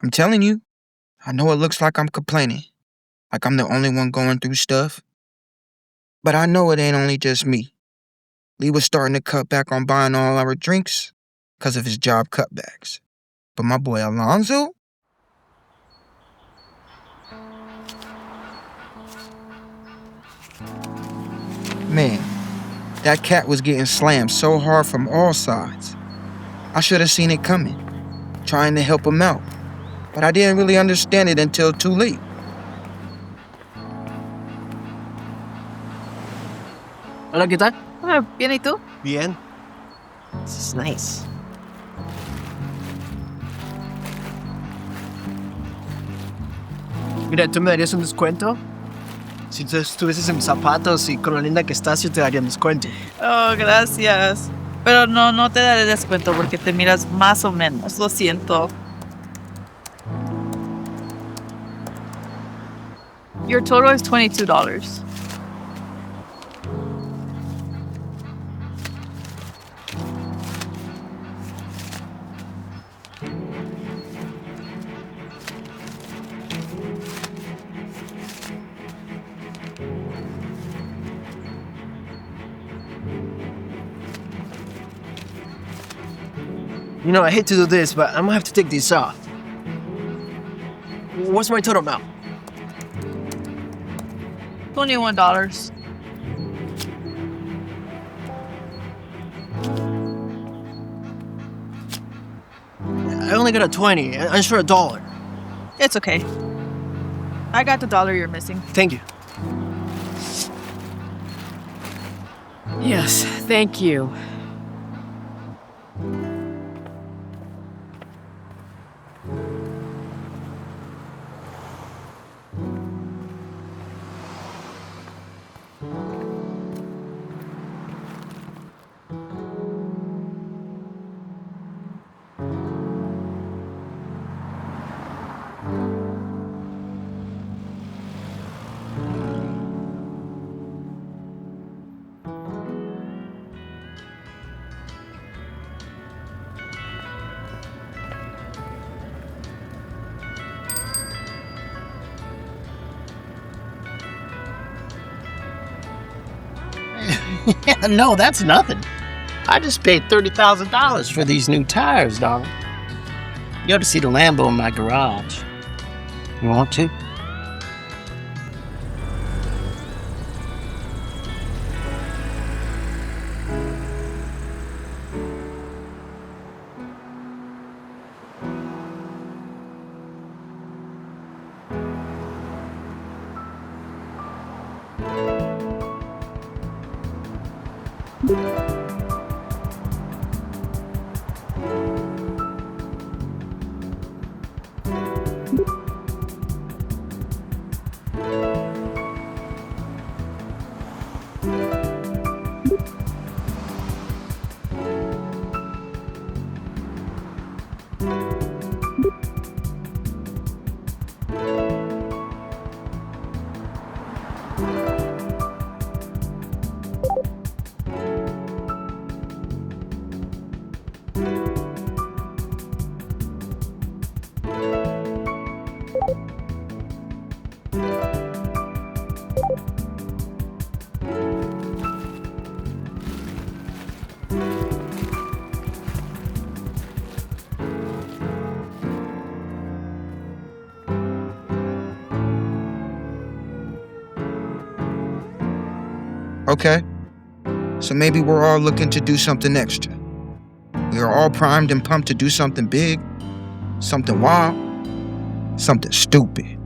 I'm telling you, I know it looks like I'm complaining, like I'm the only one going through stuff. But I know it ain't only just me. Lee was starting to cut back on buying all our drinks because of his job cutbacks. But my boy Alonzo? Man, that cat was getting slammed so hard from all sides. I should have seen it coming, trying to help him out. But I didn't really understand it until too late. Hola, ¿qué tal? Bien, ¿y tú? Bien. This is nice. Mira, ¿tú me darías un descuento? Si tú estuvieses en mis zapatos y con lo linda que estás, yo te daría un descuento. Oh, gracias. Pero no te daré descuento porque te miras más o menos. Lo siento. Your total is $22. You know, I hate to do this, but I'm gonna have to take these off. What's my total amount? $21. I only got a 20. I'm sure $1. It's okay. I got the dollar you're missing. Thank you. Yes, thank you. Yeah, no, that's nothing. I just paid $30,000 for these new tires, darling. You ought to see the Lambo in my garage. You want to? Okay, so maybe we're all looking to do something extra. We are all primed and pumped to do something big, something wild, something stupid.